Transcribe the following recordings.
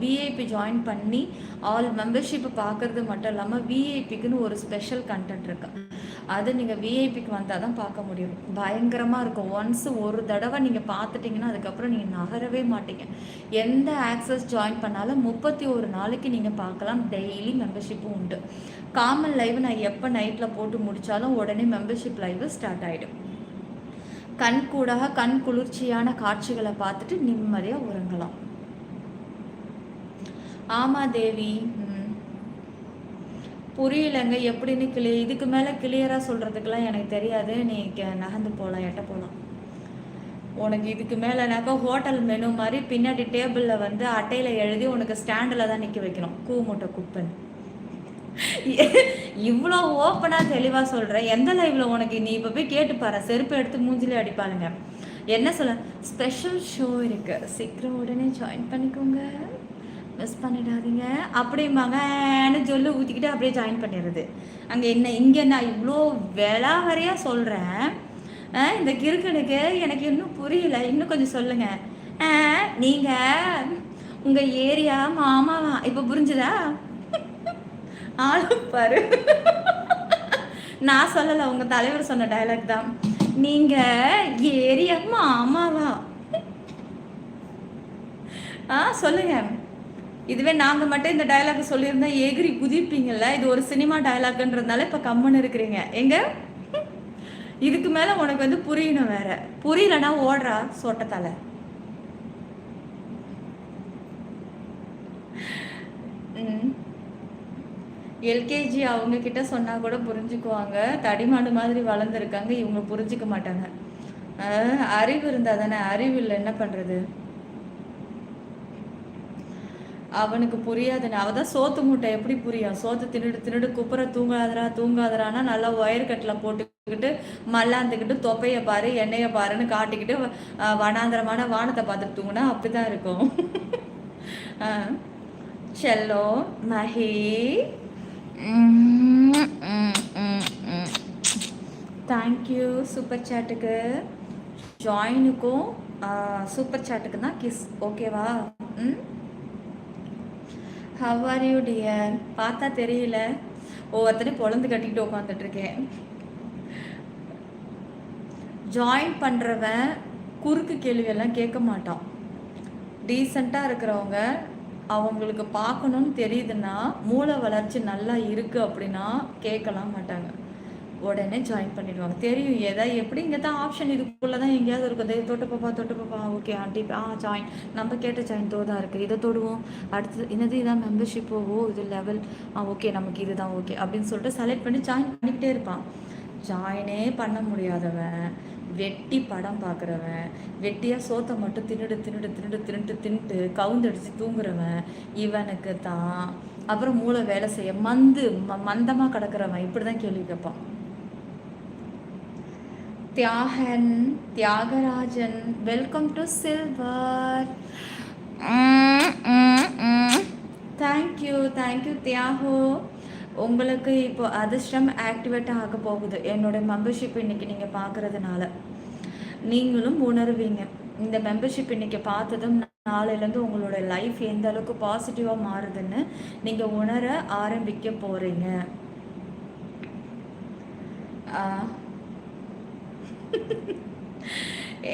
VIP join பண்ணி all மெம்பர்ஷிப்பை பார்க்குறது மட்டும் இல்லாமல் விஐபிக்குன்னு ஒரு ஸ்பெஷல் கண்டென்ட் இருக்கு. அது நீங்கள் விஐபிக்கு வந்தால் தான் பார்க்க முடியும். பயங்கரமாக இருக்கும். ஒன்ஸ் ஒரு தடவை நீங்கள் பார்த்துட்டிங்கன்னா அதுக்கப்புறம் நீங்கள் நகரவே மாட்டீங்க. எந்த ஆக்சஸ் ஜாயின் பண்ணாலும் 31 நாளைக்கு நீங்கள் பார்க்கலாம். டெய்லி மெம்பர்ஷிப்பும் உண்டு. காமன் லைவ் நான் எப்போ நைட்டில் போட்டு முடித்தாலும் உடனே மெம்பர்ஷிப் லைவ் ஸ்டார்ட் ஆகிடும். கண் கூடாக கண் குளிர்ச்சியான காட்சிகளை பார்த்துட்டு நிம்மதியாக உறங்கலாம். ஆமாம் தேவி, புரியலைங்க எப்படின்னு இதுக்கு மேலே கிளியராக சொல்கிறதுக்கெலாம் எனக்கு தெரியாது. நீ நகர்ந்து போகலாம், எட்ட போகலாம். உனக்கு இதுக்கு மேலேனாக்கா ஹோட்டல் மெனு மாதிரி பின்னாடி டேபிளில் வந்து அட்டையில் எழுதி உனக்கு ஸ்டாண்டில் தான் நிற்க வைக்கணும். மூட்டை குப்பன் இவ்வளோ ஓப்பனாக தெளிவாக சொல்கிறேன். எந்த லைவில் உனக்கு நீ இப்போ போய் கேட்டு பாரு, செருப்பு எடுத்து மூஞ்சிலே அடிப்பாளுங்க. என்ன சொல்ல, ஸ்பெஷல் ஷோ இருக்குது, சீக்கிரம் உடனே ஜாயின் பண்ணிக்கோங்க, மிஸ் பண்ணிடாதீங்க அப்படிம்பாங்கன்னு சொல்லி ஊற்றிக்கிட்டு அப்படியே ஜாயின் பண்ணிடுறது. அங்கே என்ன இங்கே நான் இவ்வளோ விலாவறையாக சொல்கிறேன். இந்த கிறுக்கனுக்கு எனக்கு இன்னும் புரியல, இன்னும் கொஞ்சம் சொல்லுங்கள். நீங்கள் உங்கள் ஏரியா மாமாவா, இப்போ புரிஞ்சுதா? ஆளு பாரு, நான் சொல்லலை, உங்கள் தலைவர் சொன்ன டைலாக் தான். நீங்கள் ஏரியா மாமாவா? சொல்லுங்க. இதுவே நாங்கள் மட்டும் இந்த டைலாக் சொல்லியிருந்தா எகிரி குதிப்பீங்கல்ல. இது ஒரு சினிமா டைலாக்ன்றதுனால இப்போ கம்முன்னு இருக்கிறீங்க. எங்க இதுக்கு மேலே உனக்கு வந்து புரியணும். வேற புரியலன்னா ஓடுறா சொட்டத்தால. எல்கேஜி அவங்க கிட்ட சொன்னா கூட புரிஞ்சுக்குவாங்க. தடிமாடு மாதிரி வளர்ந்துருக்காங்க, இவங்க புரிஞ்சுக்க மாட்டாங்க. அறிவு இருந்தா தானே, அறிவு இல்லை என்ன பண்றது? அவனுக்கு புரியாதுன்னு. அவ தான் சோத்து மூட்டை எப்படி புரியும்? சோத்து தின்னுடு தின்னுடு குப்புற தூங்காதரானா நல்லா ஒயர் கட்டில் போட்டுக்கிட்டு மல்லாந்துக்கிட்டு தொப்பையை பாரு எண்ணெயை பாருன்னு காட்டிக்கிட்டு வனாந்திரமான வானத்தை பார்த்துட்டு தூங்குனா அப்படிதான் இருக்கும். செல்லோ மஹி, தேங்க்யூ சூப்பர் சாட்டுக்கு. ஜாயினுக்கும் சூப்பர் சாட்டுக்கு தான் கிஸ், ஓகேவா? How are you dear? பார்த்தா தெரியல, ஒவ்வொருத்தனையும் பொழந்து கட்டிக்கிட்டு உட்காந்துட்டு இருக்கேன். ஜாயின் பண்ணுறவன் குறுக்கு கேள்வியெல்லாம் கேட்க மாட்டான். டீசெண்டாக இருக்கிறவங்க அவங்களுக்கு பார்க்கணுன்னு தெரியுதுன்னா, மூளை வளர்ச்சி நல்லா இருக்குது அப்படின்னா கேட்கலாம் மாட்டாங்க, உடனே ஜாயின் பண்ணிடுவாங்க. தெரியும் எதா எப்படி, இங்கே தான் ஆப்ஷன் இதுக்குள்ளே தான் எங்கேயாவது இருக்குது. தொட்டு பாப்பா ஓகே ஆண்டி ஜாயின், நம்ம கேட்ட ஜாயின் தான் இருக்குது, இதை தொடுவோம். அடுத்தது என்னது, இதான் மெம்பர்ஷிப்போ, இது லெவல், ஓகே நமக்கு இதுதான் ஓகே அப்படின்னு சொல்லிட்டு செலக்ட் பண்ணி ஜாயின் பண்ணிக்கிட்டே இருப்பான். ஜாயினே பண்ண முடியாதவன், வெட்டி படம் பார்க்குறவன், வெட்டியாக சோத்தை மட்டும் தின்னுட்டு கவுந்தடிச்சு தூங்குறவன், இவனுக்கு தான் அப்புறம் மூளை வேலை செய்ய மந்தமாக கிடக்கிறவன் இப்படி தான் கேள்வி கேட்பான். Thiyagarajan, welcome to silver. Thank you தியாகோ. உங்களுக்கு இப்போ அதிர்ஷ்டம் ஆக்டிவேட் ஆக போகுது. என்னோட மெம்பர்ஷிப் இன்னைக்கு நீங்கள் பார்க்குறதுனால நீங்களும் உணர்வீங்க. இந்த மெம்பர்ஷிப் இன்னைக்கு பார்த்ததும் நாளையிலேருந்து உங்களோட லைஃப் எந்த அளவுக்கு பாசிட்டிவாக மாறுதுன்னு நீங்கள் உணர ஆரம்பிக்க போகிறீங்க.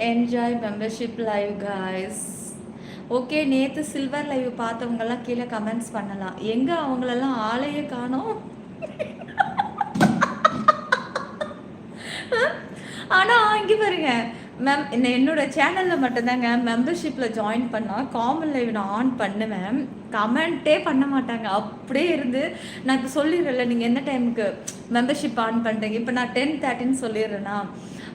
Enjoy membership live guys. Okay, நேற்று சில்வர் லைவ் பார்த்தவங்கெல்லாம் கீழே கமெண்ட்ஸ் பண்ணலாம். எங்கே அவங்களெல்லாம் ஆளையே காணோம். ஆனால் இங்கே பாருங்க என்னோட சேனலில் மட்டும்தாங்க மெம்பர்ஷிப்பில் ஜாயின் பண்ணால் காமன் லைவ் நான் ஆன் பண்ணுவேன், கமெண்ட்டே பண்ண மாட்டாங்க. அப்படியே இருந்து நான் இப்போ சொல்லிடுறேன்ல, நீங்கள் எந்த டைமுக்கு மெம்பர்ஷிப் ஆன் பண்ணுறீங்க. இப்போ நான் 10:30 சொல்லிடுறேன்னா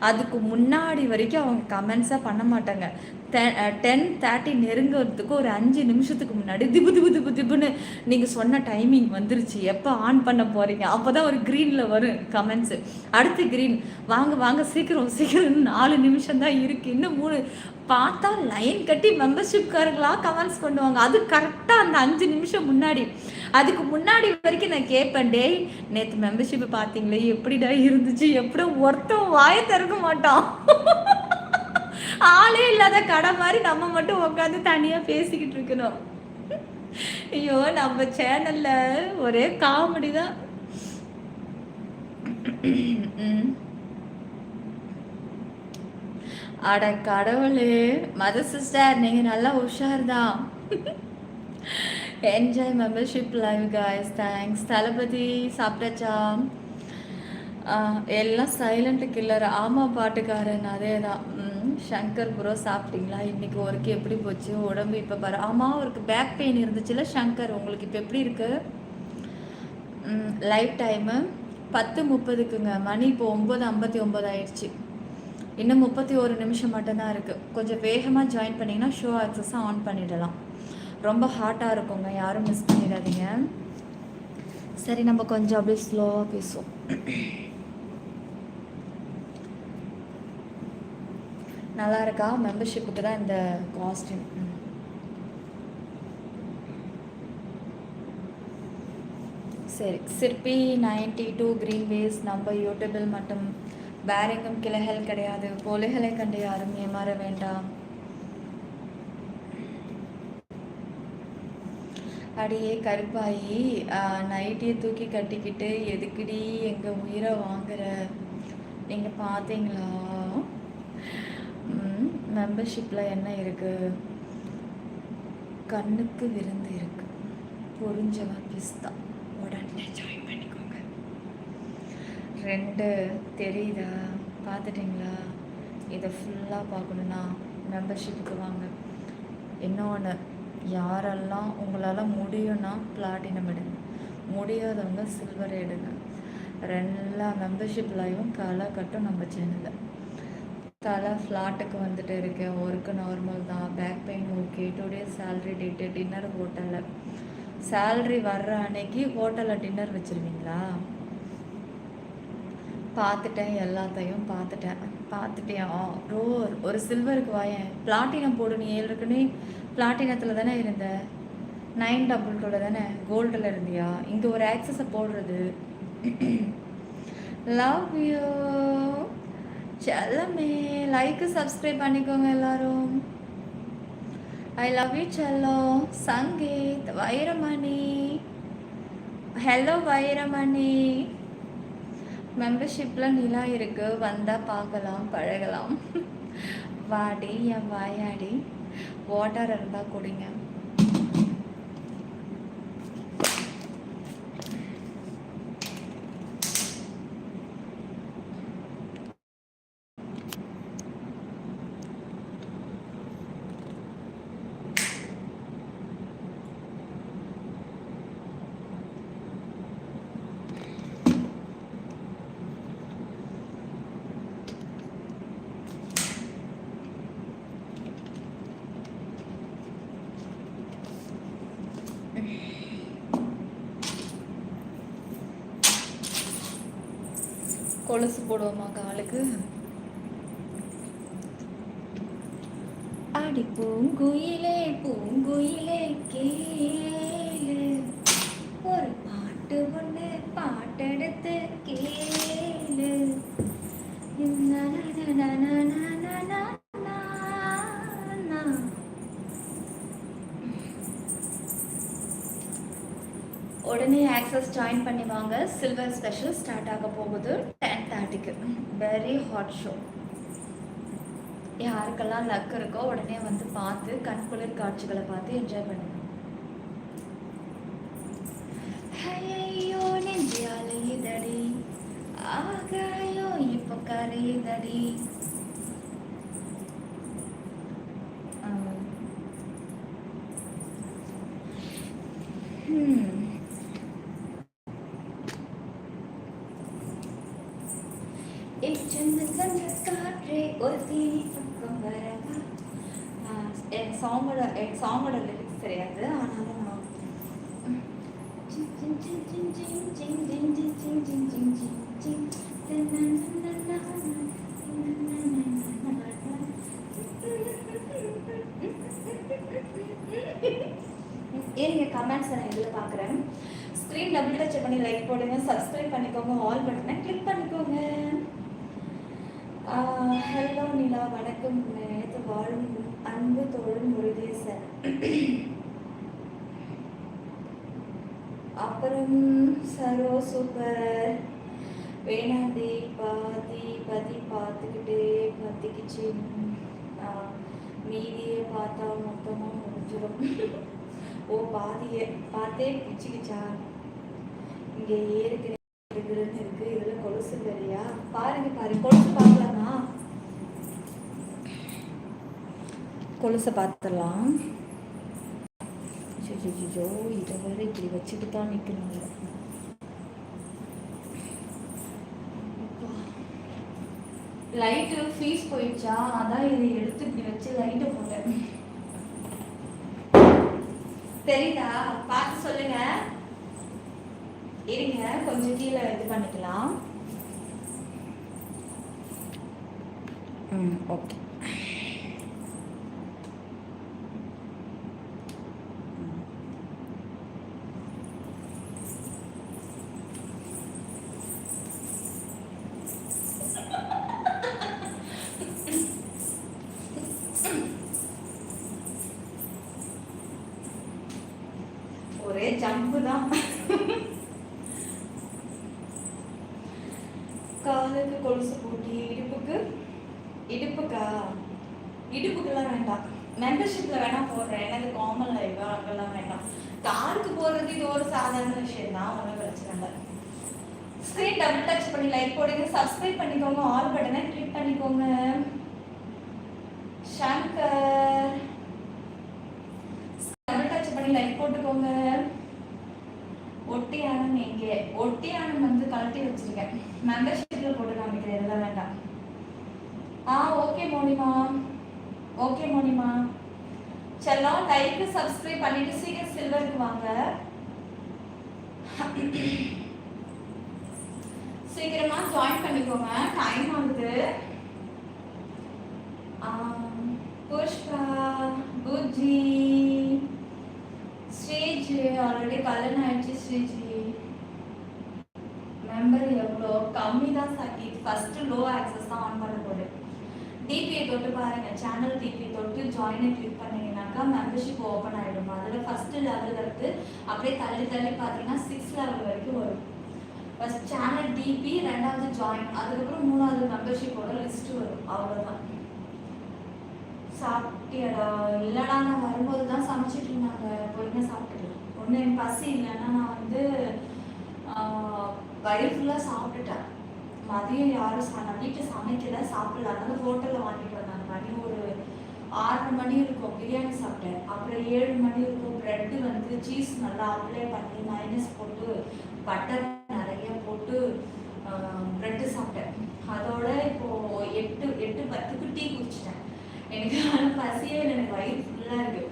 அதுக்கு முன்னாடி வரைக்கும் அவங்க கமெண்ட்ஸாக பண்ண மாட்டாங்க. 10:30 நெருங்கிறதுக்கு ஒரு 5 நிமிஷத்துக்கு முன்னாடி திபுன்னு நீங்கள் சொன்ன டைமிங் வந்துருச்சு, எப்போ ஆன் பண்ண போகிறீங்க, அப்போ தான் ஒரு க்ரீனில் வரும் கமெண்ட்ஸு. அடுத்து க்ரீன், வாங்க சீக்கிரம் 4 நிமிஷம் தான் இருக்குது, இன்னும் 3. பார்த்தா லைன் கட்டி மெம்பர்ஷிப்காரங்களாக கமெண்ட்ஸ் பண்ணுவாங்க. அது கரெக்டாக அந்த 5 நிமிஷம் முன்னாடி. அதுக்கு முன்னாடி வரைக்கும் நான் கேட்பேன், டேய் நேற்று மெம்பர்ஷிப்பை பார்த்தீங்களே எப்படிடா இருந்துச்சு, எப்படியோ ஒருத்தன் வாயை திறக்க மாட்டான். ஆளே இல்லாத கடை மாதிரி நம்ம மட்டும் உட்காந்து தனியாக பேசிக்கிட்டு இருக்கணும். ஐயோ! நம்ம சேனல்ல ஒரே காமெடி தான். ம். அட கடவுளே! மது சிஸ்டர் நீங்க நல்லா உஷார் தான். Enjoy membership live guys. Thanks. Thalapathy சாப்பிட்டாச்சா? எல்லாம் சைலண்ட் கில்லர். ஆமாம் பாட்டுக்காரன் அதேதான். சங்கர் ப்ரோ சாப்பிட்டீங்களா? இன்னைக்கு ஒர்க்கு எப்படி போச்சு? உடம்பு இப்போ பாரு. ஆமாம் அவருக்கு பேக் பெயின் இருந்துச்சுல்ல சங்கர், உங்களுக்கு இப்போ எப்படி இருக்கு? Live time 10:30க்குங்க. மணி இப்போ 9:59 ஆயிடுச்சு. இன்னும் 31 நிமிஷம் மட்டும்தான் இருக்குது. கொஞ்சம் வேகமாக ஜாயின் பண்ணிங்கன்னா ஷோ ஆக்சஸாக ஆன் பண்ணிடலாம். ரொம்ப ஹாட்டாக இருக்குங்க, யாரும் மிஸ் பண்ணிடாதீங்க. சரி, நம்ம கொஞ்சம் அப்படியே ஸ்லோவாக பேசுவோம். நல்லா இருக்கா? மெம்பர்ஷிப்புக்கு தான் இந்த காஸ்டியூம். சரி, சிற்பி 92 கிரீன் வேஸ் நம்ம யூடியூபில் மட்டும், வேறெங்கும் கிளைகள் கிடையாது. பொலிகளை கண்டு யாரும் ஏமாற வேண்டாம். அடியே கருப்பாயி, நைட்டியை தூக்கி கட்டிக்கிட்டு எதுக்குடி எங்கள் உயிரை வாங்குற? நீங்கள் பார்த்தீங்களா மெம்பர்ஷிப்பில் என்ன இருக்குது? கண்ணுக்கு விருந்து இருக்குது. புரிஞ்சவன் பிஸ்தா உடனே ஜாயின் பண்ணிக்கோங்க. 2 தெரியுதா? பார்த்துட்டிங்களா? இதை ஃபுல்லாக பார்க்கணுன்னா மெம்பர்ஷிப்புக்கு வாங்க. இன்னொன்று, யாரெல்லாம் உங்களால் முடியும்னா பிளாட்டினம் எடுங்க, முடியாதவங்க சில்வர் எடுங்க. எல்லா மெம்பர்ஷிப் லைவும் களை கட்டும் நம்ம சேனலில். தலை ஃப்ளாட்டுக்கு வந்துட்டு இருக்கேன். ஒர்க்கு நார்மல் தான். Back pain okay. 2 days salary date. Dinner ஹோட்டலில். சேல்ரி வர்ற அன்னைக்கு ஹோட்டலில் டின்னர் வச்சுருவீங்களா? பார்த்துட்டேன், எல்லாத்தையும் பார்த்துட்டேன். ஒரு சில்வருக்கு வாயேன். பிளாட்டினம் போடு. நீ 7 இருக்குன்னு பிளாட்டினத்தில் தானே இருந்த, 922 தானே கோல்டில் இருந்தியா? இங்கே ஒரு ஆக்சஸை போடுறது. லவ் யூ செல்லமே. லைக்கு சப்ஸ்கிரைப் பண்ணிக்கோங்க எல்லாரும். ஐ லவ் யூ செல்லோ. சங்கீத், வைரமணி, ஹலோ வைரமணி. மெம்பர்ஷிப்பில் நிலா இருக்குது, வந்தால் பார்க்கலாம், பழகலாம். வாடி என் வாயாடி. வாட்டர் இருந்தால் குடிங்க. கொலுசு போடுவோமா காலுக்கு? அடி பூங்குயிலே பூங்குயிலே கேளு, ஒரு பாட்டு ஒன்று பாட்டெடுத்து கேளு. உடனே ஆக்சஸ் ஜாயின் பண்ணி வாங்க. சில்வர் ஸ்பெஷல் ஸ்டார்ட் ஆக போகுது 10:30க்கு. Very hot show. யாருக்கெல்லாம் லக் இருக்கோ உடனே வந்து பார்த்து கண்குளிர் காட்சிகளை பார்த்து என்ஜாய் பண்ணுங்க. ஐயோ நெஞ்சு அலையுதடி, ஆகாயோ இப்போ கரையுதடி. சாங்கோட லிரிக்ஸ் தெரியாது, ஆனாலும் ஏங்க கமெண்ட்ஸ் நான் இதில் பார்க்குறேன். ஸ்க்ரீன் டபுள் டச் பண்ணி லைக் போடுங்க, சப்ஸ்கிரைப் பண்ணிக்கோங்க, ஆல் பட்டனை கிளிக் பண்ணிக்கோங்க. ஹலோ நிலா, வணக்கம். நேற்று வாழும் அன்பு தோழன் முருகேசன். அப்புறம் சரோ சூப்பர். வேணாண்டி பாதி பதி பார்த்துக்கிட்டே பத்திக்கிச்சு. மீதியை பார்த்தா மொத்தமாக முடிஞ்சிடும். ஓ பாதியை பார்த்தே பிச்சுக்கிச்சா? இங்கே இருக்குன்னு இருக்கு. இதில் கொலுசு இல்லையா? பாருங்க கொலுசு பார்க்கலாமா? கொலுசை பார்த்துடலாம். ஜோ இதை வேற இப்படி வச்சுட்டு தான் நிற்கணும். லைட்டு ஃபீஸ் போயிடுச்சா? அதான் இதை எடுத்து இப்படி வச்சு லைட்டை போட்டேன். தெரியுதா? பார்த்து சொல்லுங்க. இருங்க கொஞ்சம் கீழே இது பண்ணிக்கலாம். ஓகே. ஒரே ஜம்பு தான். காலுக்கு கொலுசு போட்டி, இடுப்புக்கெல்லாம் வேண்டாம். மெம்பர்ஷிப்ல வேணா போடுறேன். எனக்கு காமன் லைவ் அங்கெல்லாம் வேண்டாம். காருக்கு போடுறது இது ஒரு சாதாரண விஷயம் தான், ஒன்றும் பிரச்சனை இல்லை. ஸ்க்ரீன் டபுள் டச் பண்ணி லைக் போடுங்க, சப்ஸ்கிரைப் பண்ணிக்கோங்க, ஆல் பட்டனை கிளிக் பண்ணிக்கோங்க. சங்கர் டபுள் டச் பண்ணி லைக் போட்டுக்கோங்க. ஒட்டியானம் எங்கே? ஒட்டியானம் வந்து கழட்டி வச்சிருக்கேன். மெம்பர்ஷிப்ல போட்டு காமிக்கிறேன், இதெல்லாம் வேண்டாம். ஓகே மோனிமா செல்லம் லைக் சப்ஸ்கிரைப் பண்ணிட்டு சீக்கிரம் சில்வருக்கு வாங்க. சீக்கிரமா ஜாயின் பண்ணிக்கோங்க, டைம் ஆகுது. புஷ்பா புஜி ஸ்ரீஜி ஆல்ரெடி கல்யாணம் ஆயிடுச்சு. ஸ்ரீஜி மெம்பர் எவ்வளோ கம்மி தான் சாக்கி. ஃபர்ஸ்ட் லோ ஆக்சஸ் தான் ஆன் பண்ண போகுது. டிபியை தொட்டு பாருங்க, சேனல் டிபி தொட்டு ஜாயினை கிளிக் பண்ணீங்கன்னாக்கா மெம்பர்ஷிப் ஓப்பன் ஆகிடும். அதில் ஃபர்ஸ்ட் லெவல் இருந்து அப்படியே தள்ளி பார்த்தீங்கன்னா 6 லெவல் வரைக்கும் வரும். ஃபர்ஸ்ட் சேனல் டிபி, ரெண்டாவது ஜாயின், அதுக்கப்புறம் மூணாவது மெம்பர்ஷிப்போட லிஸ்ட் வரும். அவ்வளோதான். சாப்பிட்டியடா? இல்லைடா, நான் வரும்போது தான் சமைச்சிட்டு இருந்தாங்க. பொறுமையாக சாப்பிட்டுக்கலாம். ஒன்று என் பசி இல்லைன்னா நான் வந்து வயிறு ஃபுல்லாக சாப்பிட்டுட்டேன். மதியம் யாரும் நான் வீட்டில் சமைக்கல, சாப்பிடல. அதனால ஹோட்டலில் வாங்கிட்டு வந்தாங்க. மணி ஒரு 6 மணி இருக்கும். பிரியாணி சாப்பிட்டேன். அப்புறம் 7 மணி இருக்கும். ப்ரெட்டு வந்து சீஸ் நல்லா அப்ளை பண்ணி மைனஸ் போட்டு பட்டர் நிறைய போட்டு ப்ரெட்டு சாப்பிட்டேன். அதோட இப்போது 8:10க்கு டீ குடிச்சிட்டேன். எனக்கு ஆனால் பசியே இல்லை, எனக்கு வயிறு ஃபுல்லாக இருக்குது.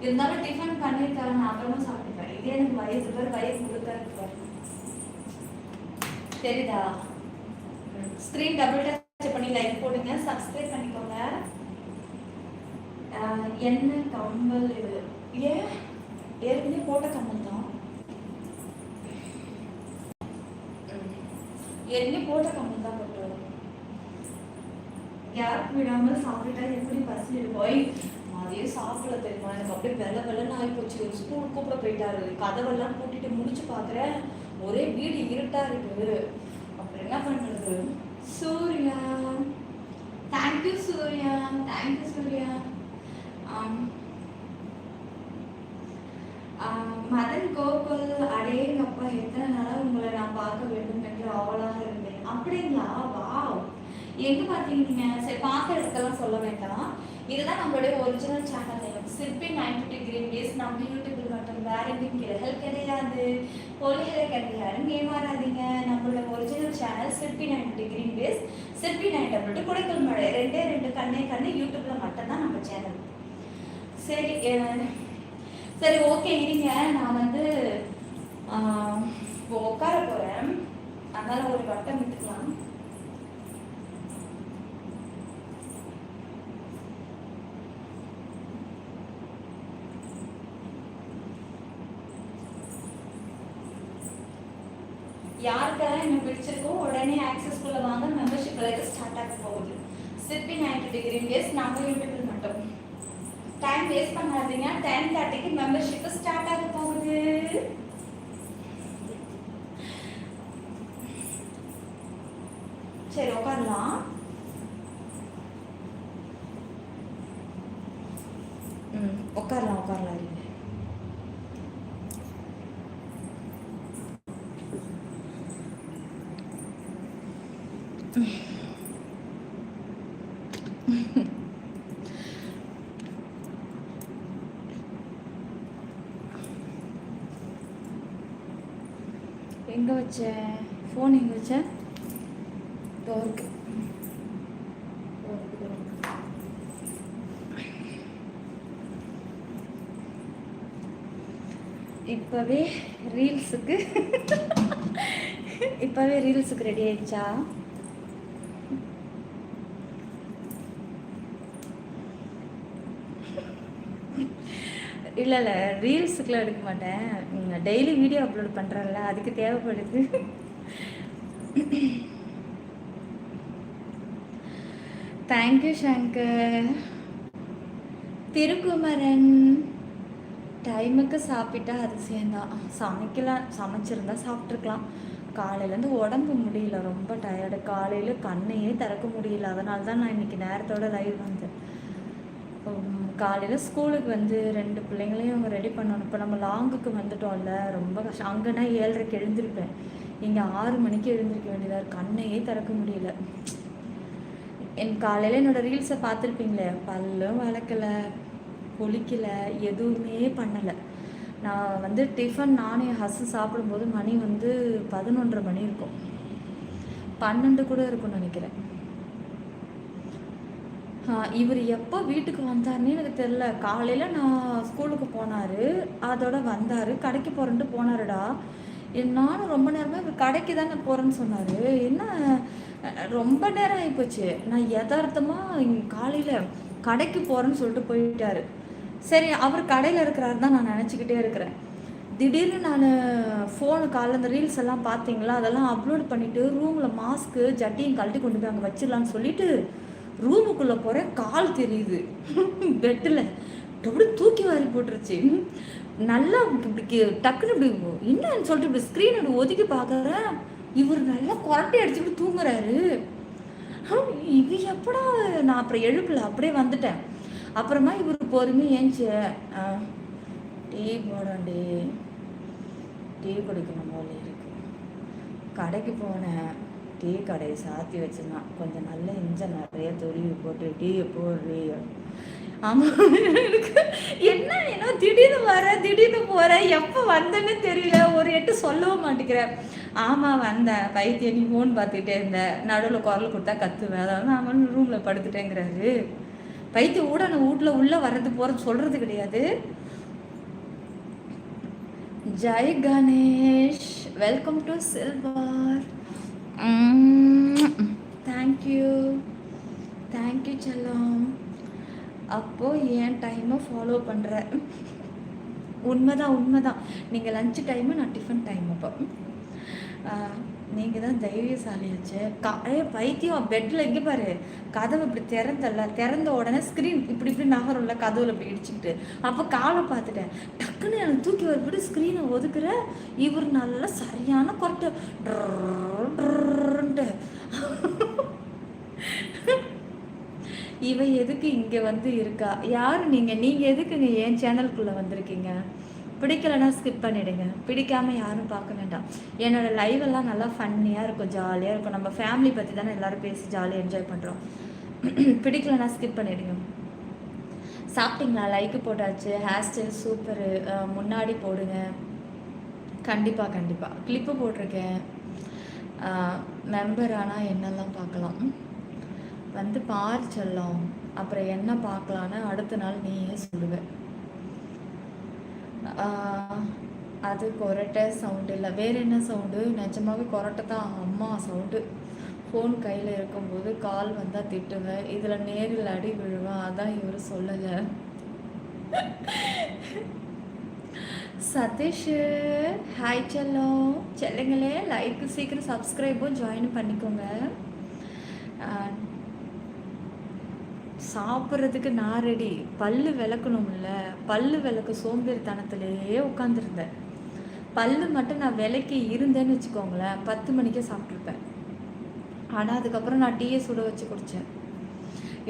இருந்தாலும் டிஃபன் பண்ணியிருக்காரு, நான் அப்புறமா சாப்பிட்டுப்பேன். இதே எனக்கு வயிறு முழுக்க இருப்பார். தெரியுதா? ஸ்க்ரீன் டபுள் டச் பண்ணி லைக் போடுங்க, சப்ஸ்கிரைப் பண்ணிக்கோங்க. என்ன கம்பல் இது? ஏற்கனவே போட்ட கம்பல் தான். ஏற்கனவே போட்ட கம்பல் தான் போட்டு கேப் விடாமல் சாப்பிட்டா எப்படி பசி இருக்கும்? மதியம் சாப்பிட தெரியுமா? எனக்கு அப்படியே வெள்ளன்னு ஆகி போச்சு. ஸ்கூல் கூப்பிட போயிட்டாரு. கதவெல்லாம் கூட்டிட்டு முடிச்சு பார்க்குறேன், ஒரே வீடு இருட்டா இருக்கு. அப்புறம் என்ன பண்றது? Surya, thank you Surya, thank you Surya. மதன் கோகுல், அடேங்கப்பா, எத்தனை நாளாக உங்களை நான் பார்க்க வேண்டும் என்று ஆவலாக இருந்தேன். அப்படிங்களா? வாவ், எங்க பார்த்தீங்க? சரி, பார்த்த இடத்தெல்லாம் சொல்ல வேண்டாம். இதுதான் நம்மளுடைய ஒரிஜினல் சேனல் நேம், சிற்பி 90 கிரீன் டேஸ். நம்ம யூடியூபில் மட்டும் வேற எதுவும் கிரகல் கிடையாது, பொலிகளை கிடையாது. ஏமாறாதீங்க. நம்மளோட ஒரிஜினல் சேனல் சிற்பி 90 கிரீன் டேஸ், சிற்பி 9 குடைக்கல் மழை. 2 கண்ணே யூடியூப்ல மட்டும்தான் நம்ம சேனல். சரி ஓகே, இருங்க. நான் வந்து உட்கார போறேன், அதனால ஒரு வட்டம் விட்டுக்கலாம். யாருக்கெல்லாம் என்ன பிடிச்சிருக்கோ உடனே ஆக்சஸ்க்குள்ள வாங்க. மெம்பர்ஷிப் லைக் ஸ்டார்ட் ஆக போகுது. சிற்பி 90 கிரீன் டேஸ் நம்ம யூடியூப்ல மட்டும். டைம் வேஸ்ட் பண்ணாதீங்க. 10:30க்கு மெம்பர்ஷிப் ஸ்டார்ட் ஆக போகுது. சரி உட்காரலாம். உட்காரலாம் உட்காரலாம். எங்கே வச்சேன் ஃபோன்? எங்கே வச்சேன்? டோருக்கு. இப்போவே ரீல்ஸுக்கு ரெடி ஆயிடுச்சா? இல்லை இல்லை, ரீல்ஸுக்குலாம் எடுக்க மாட்டேன். டெய்லி வீடியோ அப்லோட் பண்ணுறேன்ல, அதுக்கு தேவைப்படுது. தேங்க்யூ சங்கர். திருக்குமரன், டைமுக்கு சாப்பிட்டா அதிசயம்தான். சமைச்சிருந்தா சாப்பிட்ருக்கலாம். காலையிலேருந்து உடம்பு முடியல, ரொம்ப டயர்டு. காலையில் கண்ணையே திறக்க முடியல. அதனால தான் நான் இன்றைக்கி நேரத்தோட லைவ் வந்தேன். காலையில் ஸ்கூலுக்கு வந்து 2 பிள்ளைங்களையும் அவங்க ரெடி பண்ணணும். இப்போ நம்ம லாங்குக்கு வந்துட்டோம்ல, ரொம்ப கஷ்டம். அங்கேனா 7:30க்கு எழுந்திருப்பேன், இங்கே 6 மணிக்கு எழுந்திருக்க வேண்டியதாக இருக்குது. கண்ணையே திறக்க முடியல. காலையில் என்னோடய ரீல்ஸை பார்த்துருப்பீங்களே, பல்லும் விளக்கலை, குளிக்கலை, எதுவுமே பண்ணலை. நான் வந்து டிஃபன் நானே ஹஸ்ஸு சாப்பிடும்போது மணி வந்து 11:30 மணி இருக்கும், 12 கூட இருக்கும்னு நினைக்கிறேன். இவர் எப்போ வீட்டுக்கு வந்தாருன்னு எனக்கு தெரில. காலையில் நான் ஸ்கூலுக்கு போனார், அதோட வந்தார். கடைக்கு போகிறேன்ட்டு போனாருடா. நானும் ரொம்ப நேரமாக இவர் கடைக்கு தானே போகிறேன்னு சொன்னார். என்ன ரொம்ப நேரம் ஆகிப்போச்சு. நான் யதார்த்தமாக காலையில் கடைக்கு போகிறேன்னு சொல்லிட்டு போயிட்டார். சரி, அவர் கடையில் இருக்கிறாரு தான் நான் நினச்சிக்கிட்டே இருக்கிறேன். திடீர்னு நான் ஃபோனு காலைல இந்த ரீல்ஸ் எல்லாம் பார்த்தீங்களா, அதெல்லாம் அப்லோட் பண்ணிவிட்டு ரூமில் மாஸ்க்கு ஜட்டியும் கழட்டி கொண்டு போய் அங்கே வச்சிடலான்னு சொல்லிவிட்டு ரூமுக்குள்ளே போகிறேன். கால் தெரியுது பெட்டில், அப்படி தூக்கி வாரி போட்டுருச்சு. நல்லா இப்படி டக்குன்னு இப்படி என்னன்னு சொல்லிட்டு இப்படி ஸ்க்ரீன் அப்படி ஒதுக்கி பார்க்குறேன். இவர் நல்லா கொரட்டை அடிச்சுட்டு தூங்குறாரு. இது எப்படா? நான் அப்புறம் எழுப்பல, அப்படியே வந்துட்டேன். அப்புறமா இவர் பொறுமையாக ஏஞ்சி டீ போடாண்டி, டீ குடிக்கணும் போல இருக்கு. கடைக்கு போனேன், டீ கடையை சாத்தி வச்சுருந்தான். கொஞ்சம் நல்ல இன்ஜன் நிறைய தொழிவு போட்டு டீயை போடுறீ. ஆமாம், எனக்கு என்ன திடீர்னு போகிற, எப்போ வந்தேன்னு தெரியல, ஒரு எட்டு சொல்லவும் மாட்டேங்கிறேன். ஆமாம் வந்தேன் பைத்தியம், நீ ஃபோன் பார்த்துக்கிட்டே இருந்தேன், நடுவில் குரல் கொடுத்தா கத்துவேன், அதாவது நான் ரூமில் படுத்துட்டேங்கிறாரு. பைத்தியம் கூட நான் வீட்டில் உள்ளே வர்றது போகிறது சொல்கிறது கிடையாது. Jai Ganesh, welcome to silver. Thank you செல்லம். அப்போது என் டைமை ஃபாலோ பண்ணுற. உண்மைதான். நீங்கள் லஞ்ச் டைமு, நான் டிஃபன் டைம். அப்போ நீங்கள் தான் தைரியசாலியாச்சு. பைத்தியம் பெட்டில் இங்கே பாரு, கதவு இப்படி திறந்த உடனே ஸ்க்ரீன் இப்படி நகரும்ல, கதவுல இப்படி இடிச்சுக்கிட்டு. அப்போ காலை பார்த்துட்டேன், டக்குன்னு எனக்கு தூக்கி வரப்படி ஸ்க்ரீனை ஒதுக்குற. இவர் நல்லா சரியான கொரட்டை இவ எதுக்கு இங்கே வந்து இருக்கா? யார் நீங்கள் எதுக்குங்க என் சேனலுக்குள்ளே வந்திருக்கீங்க? பிடிக்கலைன்னா ஸ்கிப் பண்ணிவிடுங்க. பிடிக்காமல் யாரும் பார்க்க வேண்டாம். என்னோடய லைவ் எல்லாம் நல்லா ஃபன்னியாக இருக்கும், ஜாலியாக இருக்கும். நம்ம ஃபேமிலி பற்றி தானே எல்லோரும் பேசி ஜாலியாக என்ஜாய் பண்ணுறோம். பிடிக்கலைன்னா ஸ்கிப் பண்ணிவிடுங்க. சாப்பிட்டீங்களா? லைக்கு போட்டாச்சு. ஹேர் ஸ்டைல் சூப்பரு, முன்னாடி போடுங்க. கண்டிப்பாக கிளிப்பு போட்டிருக்கேன். மெம்பர் ஆனால் என்னெல்லாம் பார்க்கலாம் வந்து பாரு செல்லம். அப்புறம் என்ன பார்க்கலான்னு அடுத்த நாள் நீயே சொல்லுவேன். அது கொரட்டை சவுண்டு இல்லை, வேறு என்ன சவுண்டு? நிஜமாவே கொரட்டை தான், அம்மா சவுண்டு. ஃபோன் கையில் இருக்கும்போது கால் வந்தால் திட்டுவேன், இதில் நேரில் அடி விழுவேன், அதான் இவர் சொல்லலை. சதீஷ் ஹாய் செல்லம். செல்லுங்களே, லைக்கு சீக்கிரம் சப்ஸ்கிரைபும் ஜாயின் பண்ணிக்கோங்க. சாப்பிட்றதுக்கு நான் ரெடி. பல்லு விளக்கணும்ல, பல்லு விளக்க சோம்பேறித்தனத்திலேயே உட்காந்துருந்தேன். பல்லு மட்டும் நான் விளக்கி இருந்தேன்னு வச்சுக்கோங்களேன், 10 மணிக்கே சாப்பிட்ருப்பேன். ஆனால் அதுக்கப்புறம் நான் டீயை சுட வச்சு குடித்தேன்.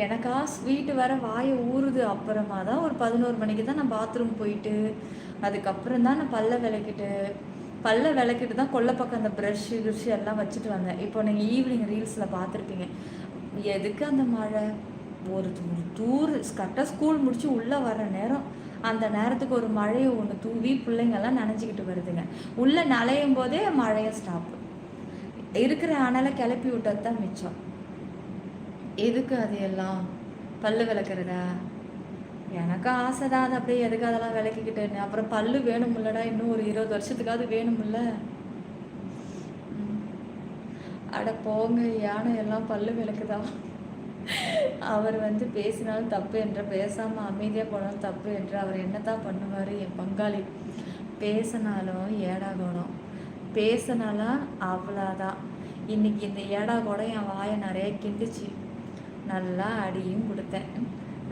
எனக்கா ஸ்வீட்டு வேற வாயை ஊறுது. அப்புறமா தான் ஒரு 11 மணிக்கு தான் நான் பாத்ரூம் போயிட்டு அதுக்கப்புறம் தான் நான் பல்ல விளக்கிட்டு தான் கொல்லை பக்கம் அந்த ப்ரஷ்ஷு கிருஷு எல்லாம் வச்சுட்டு வந்தேன். இப்போ நீங்கள் ஈவினிங் ரீல்ஸில் பார்த்துருப்பீங்க. எதுக்கு அந்த மழை? ஒரு தூர் கரெக்டாக ஸ்கூல் முடிச்சு உள்ளே வர நேரம், அந்த நேரத்துக்கு ஒரு மழையை ஒன்று தூவி பிள்ளைங்கெல்லாம் நனைஞ்சிக்கிட்டு வருதுங்க. உள்ளே நனையும் போதே மழையை ஸ்டாப்பு. இருக்கிற அனலை கிளப்பி விட்டது தான் மிச்சம். எதுக்கு அது எல்லாம்? பல்லு விளக்குறதா? எனக்கு ஆசை தான். அது அப்படியே எதுக்கு அதெல்லாம் விளக்கிக்கிட்டேன்னு. அப்புறம் பல்லு வேணுமில்லடா, இன்னும் ஒரு 20 வருஷத்துக்காவது வேணுமில்ல. அட போங்க, யானை எல்லாம் பல்லு விளக்குதா? அவர் வந்து பேசினாலும் தப்பு என்ற, பேசாமல் அமைதியாக போனாலும் தப்பு என்று அவர் என்னத்தான் பண்ணுவார்? என் பங்காளி பேசினாலும் ஏடாகோடம், பேசினாலும் அவ்வளோதான். இன்னைக்கு இந்த ஏடாகோடம் என் வாயை நிறைய கிண்டுச்சு. நல்லா அடியும் கொடுத்தேன்.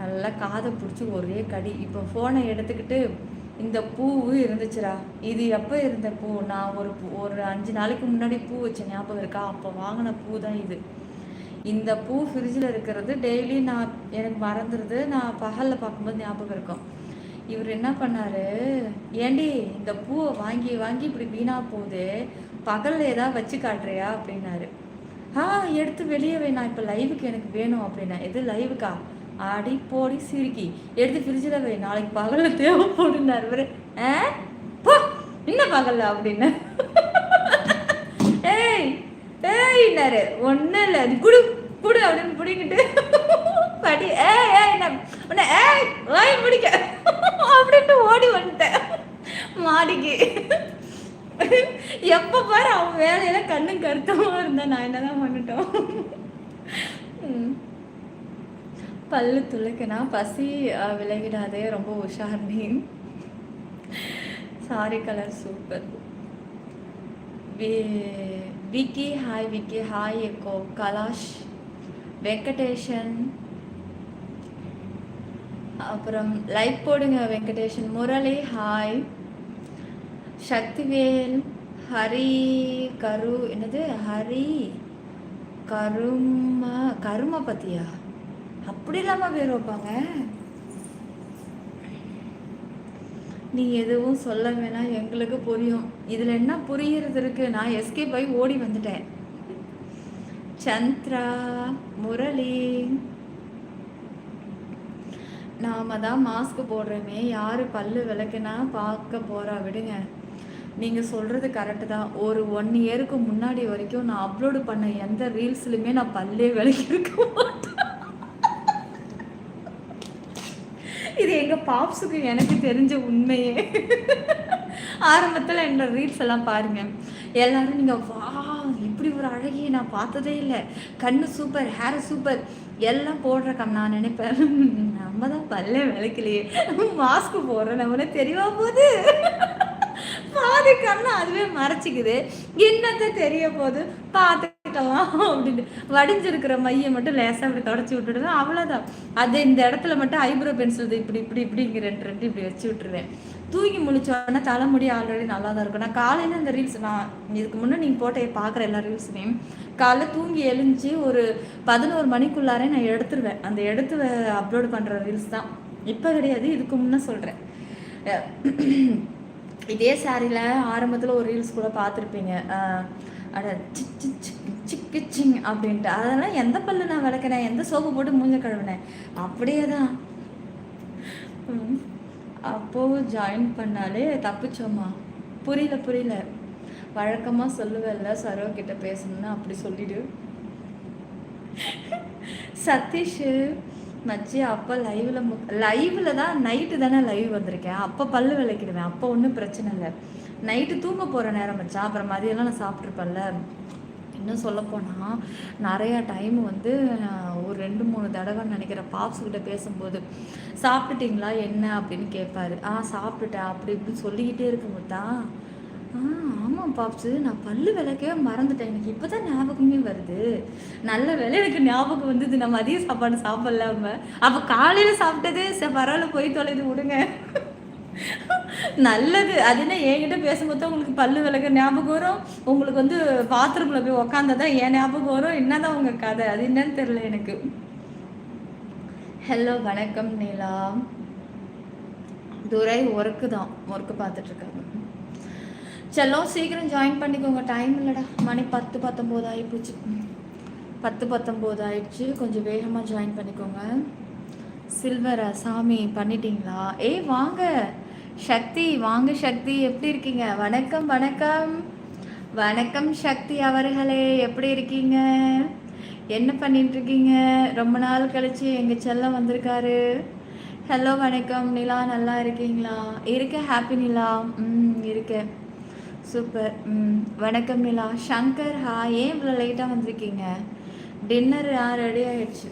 நல்லா காதை பிடிச்சி ஒரே கடி. இப்போ ஃபோனை எடுத்துக்கிட்டு இந்த பூவு இருந்துச்சுடா, இது எப்போ இருந்த பூ? நான் ஒரு 5 நாளைக்கு முன்னாடி பூ வச்ச ஞாபகம் இருக்கா? அப்போ வாங்கின பூ தான் இது. இந்த பூ ஃப்ரிட்ஜில் இருக்கிறது டெய்லி எனக்கு மறந்துடுது. நான் பகலில் பார்க்கும்போது ஞாபகம் இருக்கும். இவர் என்ன பண்ணார், ஏண்டி இந்த பூவை வாங்கி வாங்கி இப்படி வீணாக போகுது, பகலில் ஏதாவது வச்சு காட்டுறியா அப்படின்னாரு. எடுத்து வெளியே வை, நான் இப்போ லைவுக்கு எனக்கு வேணும் அப்படின்னா. எது லைவுக்கா? ஆடி போடி சிரிக்கி, எடுத்து ஃப்ரிட்ஜில் வை, நாளைக்கு பகலில் தேவைப்படுனார். இவர் போ இன்னும் பகலில் அப்படின்னு ஏய்னாரு. ஒன்றும் இல்லை, அது குடு குடு அப்படின்னு பிடிக்கிட்டு படி வாய் பிடிக்க அப்படின்ட்டு ஓடி வந்துட்டேன் மாடிக்கு. எப்போ பாரு அவன் வேலையில கண்ணு கருத்தமாக இருந்தா நான் என்னதான் பண்ணிட்டோம். பல்லு துளைக்குனா பசி விலகிடாதே, ரொம்ப உஷார் நீ. Sari colour super. Vicky hi, Vicky hi, echo Kalash, Venkatesan, அப்புறம் லைக் போடுங்க வெங்கடேஷன், முரளி ஹாய், சக்திவேல், ஹரி கரு, என்னது ஹரி கரும பத்தியா? அப்படி இல்லாமல் பேர் வைப்பாங்க. நீ எதுவும் சொல்ல வேணாம், எங்களுக்கு புரியும். இதில் என்ன புரியுறது இருக்கு? நான் எஸ்கேப் ஆகி ஓடி வந்துட்டேன். சந்திரா, முரளி, நாம தான் மாஸ்க் போடுறோமே, யாரு பல்லு விளக்குனா பார்க்க போறா? விடுங்க. நீங்கள் சொல்கிறது கரெக்டு தான். ஒரு 1 இயருக்கு முன்னாடி வரைக்கும் நான் அப்லோடு பண்ண எந்த ரீல்ஸ்லையுமே நான் பல்லே விளக்கியிருக்க மாட்டேன். இது எங்கள் பாப்ஸுக்கு எனக்கு தெரிஞ்ச உண்மையே. ஆரம்பத்தில் என்னோட ரீல்ஸ் எல்லாம் பாருங்கள், எல்லாரும் நீங்கள் வா இப்படி ஒரு அழகிய நான் பார்த்ததே இல்லை, கண்ணு சூப்பர், ஹேர் சூப்பர் எல்லாம் போடுறக்கா. நான் நினைப்பேன், நம்ம தான் பல்லே விளக்கலையே, மாஸ்க் போடுறேன், நம்மளே தெரியவா போகுது, பாதி கண்ணு அதுவே மறைச்சிக்குது, என்னத்த தெரிய போகுது, பார்த்துக்கலாம் அப்படின்னு வடிஞ்சிருக்கிற மையை மட்டும் லேசாக இப்படி தொடச்சி விட்டுடுவேன், அவ்வளோதான். அது இந்த இடத்துல மட்டும் ஐப்ரோ பென்சில் இப்படி இப்படி இப்படி ரெண்டு இப்படி வச்சு விட்டுருவேன். தூங்கி முழிச்சோன்னா தலைமுடி ஆல்ரெடி நல்லா தான் இருக்கும். நான் காலையில் இந்த ரீல்ஸ், நான் இதுக்கு முன்னே நீங்கள் போட்ட பார்க்குற எல்லா ரீல்ஸுமே காலைல தூங்கி எழுந்துச்சி ஒரு 11 மணிக்குள்ளாரே நான் எடுத்துருவேன். அந்த எடுத்து அப்லோடு பண்ணுற ரீல்ஸ் தான். இப்போ கிடையாது, இதுக்கு முன்னே சொல்கிறேன். இதே சாரியில் ஆரம்பத்தில் ஒரு ரீல்ஸ் கூட பார்த்துருப்பீங்க, அட சிக்கு சிங் அப்படின்ட்டு. அதெல்லாம் எந்த பல்லு நான் விளக்குனேன், எந்த சோப்பு போட்டு மூஞ்ச கழுவினேன், அப்படியே தான். அப்போது ஜாயின் பண்ணாலே தப்பிச்சோம்மா. புரியல வழக்கமாக சொல்லுவேன்ல சரோக்கிட்ட பேசணும்னா அப்படி சொல்லிடு. சதீஷ் மச்சி, அப்போ லைவில் தான், நைட்டு தானே லைவ் வந்திருக்கேன், அப்போ பல்லு விளக்கிடுவேன், அப்போ ஒன்றும் பிரச்சனை இல்லை. நைட்டு தூங்க போகிற நேரம் மச்சான், அப்புறம் மதியம்லாம் நான் சாப்பிட்ருப்பேன்ல. இன்னும் சொல்லப்போனால் நிறையா டைம் வந்து ஒரு 2-3 தடவை நினைக்கிறேன் பாப்ஸ்கிட்ட பேசும்போது, சாப்பிட்டுட்டிங்களா என்ன அப்படின்னு கேட்பாரு. சாப்பிட்டுட்டேன் அப்படி இப்படின்னு சொல்லிக்கிட்டே இருக்கும்போது தான், ஆமாம் பாப்ஸு, நான் பல்லு விளக்கவே மறந்துட்டேன், எனக்கு இப்போ தான் ஞாபகமே வருது, நல்ல வேலை எனக்கு ஞாபகம் வந்தது, நான் மதிய சாப்பாடு சாப்பிடலாம, அப்போ காலையில் சாப்பிட்டதே பரவாயில்ல போய் தொலைது விடுங்க நல்லது. அது என்ன என்கிட்ட பேசும்போது உங்களுக்கு பல்லு விளக்க ஞாபகம் வரும். உங்களுக்கு வந்து பாத்ரூம்ல போய் உக்காந்தா தான் என் ஞாபகம் வரும். என்னதான் உங்க கதை? அது என்னன்னு தெரியல எனக்கு. ஹலோ வணக்கம் நிலா. துரை ஒர்க்கு தான். ஒர்க்கு பார்த்துட்டு இருக்காங்க. செல்லம் சீக்கிரம் ஜாயின் பண்ணிக்கோங்க. டைம் இல்லைடா. மணி 10:19 ஆகிப்போச்சு. 10:19 ஆயிடுச்சு. கொஞ்சம் வேகமாக ஜாயின் பண்ணிக்கோங்க. சில்வரா சாமி பண்ணிட்டீங்களா? ஏய் வாங்க சக்தி, வாங்க சக்தி, எப்படி இருக்கீங்க? வணக்கம் வணக்கம் வணக்கம் சக்தி அவர்களே, எப்படி இருக்கீங்க? என்ன பண்ணிட்டு இருக்கீங்க? ரொம்ப நாள் கழிச்சு எங்கள் செல்லம் வந்திருக்காரு. ஹலோ வணக்கம் நிலா, நல்லா இருக்கீங்களா? இருக்கேன். ஹாப்பி நிலா. இருக்கேன். சூப்பர். வணக்கம் நிலா. சங்கர் ஏன் இவ்வளோ லேட்டாக வந்திருக்கீங்க? டின்னர் ரெடி ஆகிடுச்சு.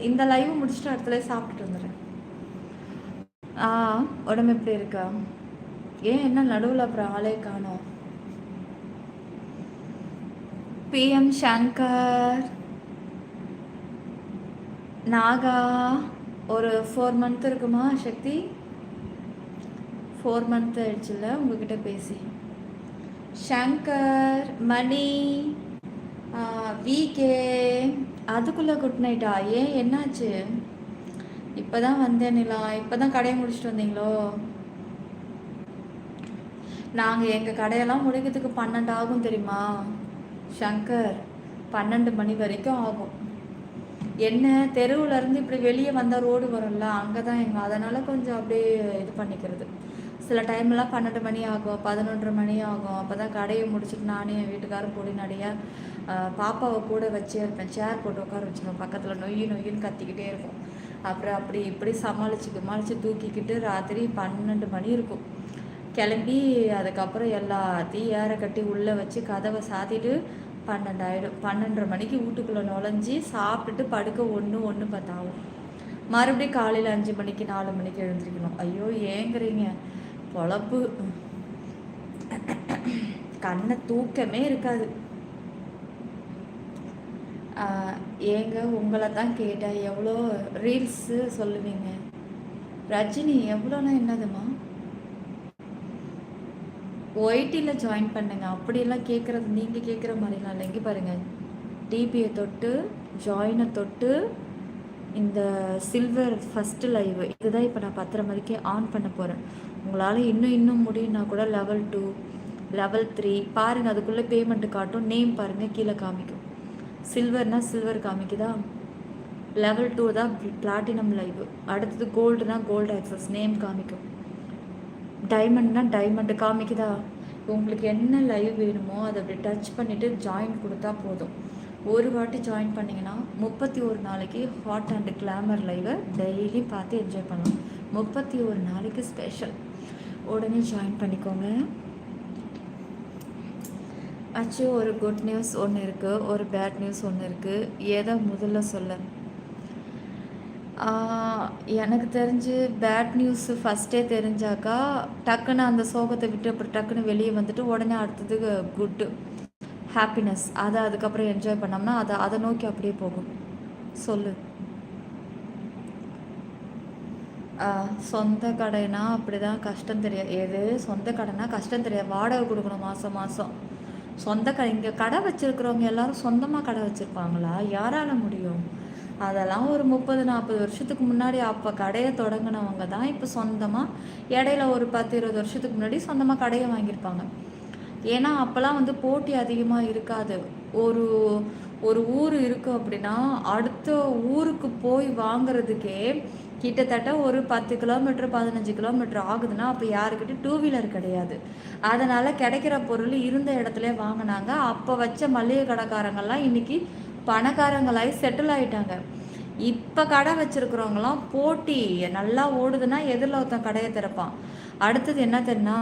இந்த லைவ் முடிச்சுட்டு இடத்துல சாப்பிட்டுட்டு வந்துடுறேன். உடம்பு எப்படி இருக்கா? ஏன் என்ன நடுவில் அப்புறம் ஆளே காணோம்? பிஎம் சங்கர் நாகா ஒரு 4 மந்த் இருக்குமா சக்தி? 4 மந்த் ஆயிடுச்சுல்ல உங்ககிட்ட பேசி. சங்கர் மணி விகே அதுக்குள்ளே குட் நைட்டா? ஏன் என்னாச்சு? இப்போ தான் வந்தேன் நிலா. இப்போ தான் கடையை முடிச்சுட்டு வந்தீங்களோ? நாங்கள் எங்கள் கடையெல்லாம் முடிக்கிறதுக்கு 12 ஆகும் தெரியுமா சங்கர்? 12 மணி வரைக்கும் ஆகும். என்ன தெருவுலேருந்து இப்படி வெளியே வந்தால் ரோடு வரும்ல, அங்கே தான் எங்கள், அதனால் கொஞ்சம் அப்படியே இது பண்ணிக்கிறது. சில டைம்லாம் 12 மணி ஆகும், 11:30 மணி ஆகும். அப்போ தான் கடையை முடிச்சுட்டு நானும் என் வீட்டுக்காரும் பொடி நடையாக பாப்பாவை கூட வச்சே இருப்பேன். சேர் போட்டு உட்கார வச்சுருவேன். பக்கத்தில் நொய்யின்னு கத்திக்கிட்டே இருக்கும். அப்புறம் அப்படி இப்படி சமாளித்து தூக்கிக்கிட்டு ராத்திரி 12 மணி இருக்கும். கிளம்பி அதுக்கப்புறம் எல்லாத்தையும் ஏற கட்டி உள்ளே வச்சு கதவை சாத்திட்டு 12 ஆகிடும். 12:30 மணிக்கு வீட்டுக்குள்ளே நுழைஞ்சி சாப்பிட்டுட்டு படுக்க 1:10 ஆகும். மறுபடியும் காலையில் 5 மணிக்கு 4 மணிக்கு எழுந்திரிக்கணும். ஐயோ ஏங்குறீங்க, பொழப்பு. கண்ணை தூக்கமே இருக்காது. ஏங்க உங்களை தான் கேட்டேன், எவ்வளோ ரீல்ஸு சொல்லுவீங்க? ரஜினி எவ்வளோனா என்னதுமா? ஒய்டியில் ஜாயின் பண்ணுங்க. அப்படியெல்லாம் கேட்குறது நீங்கள் கேட்குற மாதிரிலாம் இல்லை. இங்கே பாருங்கள், டிபியை தொட்டு ஜாயினை தொட்டு இந்த சில்வர் ஃபஸ்ட்டு லைவ் இதுதான் இப்போ நான் 10:30 மணிக்கு ஆன் பண்ண போகிறேன். உங்களால் இன்னும் முடியும்னா கூட லெவல் 2 லெவல் 3 பாருங்கள். அதுக்குள்ளே பேமெண்ட்டு காட்டும். நேம் பாருங்கள், கீழே காமிக்கும். சில்வர்னா சில்வர் காமிக்குதா? லெவல் 2 தான் பிளாட்டினம் லைவ். அடுத்தது கோல்டுனா கோல்டு ஆக்சஸ் நேம் காமிக்கும். டைமண்ட்னா டைமண்டு காமிக்குதா? உங்களுக்கு என்ன லைவ் வேணுமோ அதை அப்படி டச் பண்ணிவிட்டு ஜாயின் கொடுத்தா போதும். ஒரு வாட்டி ஜாயின் பண்ணிங்கன்னா 31 நாளைக்கு ஹாட் அண்ட் கிளாமர் லைவை டெய்லி பார்த்து என்ஜாய் பண்ணலாம். 31 நாளைக்கு ஸ்பெஷல். உடனே ஜாயின் பண்ணிக்கோங்க. ஆச்சு. ஒரு குட் நியூஸ் ஒன்று இருக்குது, ஒரு பேட் நியூஸ் ஒன்று இருக்குது. எதை முதல்ல சொல்ல? எனக்கு தெரிஞ்சு பேட் நியூஸ் ஃபஸ்ட்டே தெரிஞ்சாக்கா டக்குன்னு அந்த சோகத்தை விட்டு அப்புறம் டக்குன்னு வெளியே வந்துட்டு உடனே அடுத்தது குட்டு ஹாப்பினஸ், அதை அதுக்கப்புறம் என்ஜாய் பண்ணோம்னா அதை நோக்கி அப்படியே போகும். சொல்லு. சொந்த கடைனா அப்படி தான் கஷ்டம் தெரியாது. எது சொந்த கடைனா கஷ்டம் தெரியாது. வாடகை கொடுக்கணும் மாதம். சொந்த கடை, இங்கே கடை வச்சுருக்கிறவங்க எல்லோரும் சொந்தமாக கடை வச்சுருப்பாங்களா? யாரால் முடியும்? அதெல்லாம் ஒரு 30-40 வருஷத்துக்கு முன்னாடி அப்போ கடையை தொடங்கினவங்க தான் இப்போ சொந்தமாக, இடையில ஒரு 10-20 வருஷத்துக்கு முன்னாடி சொந்தமாக கடையை வாங்கியிருப்பாங்க. ஏன்னா அப்போல்லாம் வந்து போட்டி அதிகமாக இருக்காது. ஒரு ஊர் இருக்குது அப்படின்னா அடுத்த ஊருக்கு போய் வாங்குறதுக்கே கிட்டத்தட்ட ஒரு 10 கிலோமீட்டர் 15 கிலோமீட்டர் ஆகுதுன்னா அப்போ யாருக்கிட்ட 2 வீலர் கிடையாது. அதனால் கிடைக்கிற பொருள் இருந்த இடத்துல வாங்கினாங்க. அப்போ வச்ச மளிகை கடைக்காரங்கெல்லாம் இன்றைக்கி பணக்காரங்களாகி செட்டில் ஆகிட்டாங்க. இப்போ கடை வச்சுருக்கிறவங்களாம் போட்டி நல்லா ஓடுதுன்னா எதிரில் ஒருத்தன் கடையை திறப்பான். அடுத்தது என்ன தெரியுமா?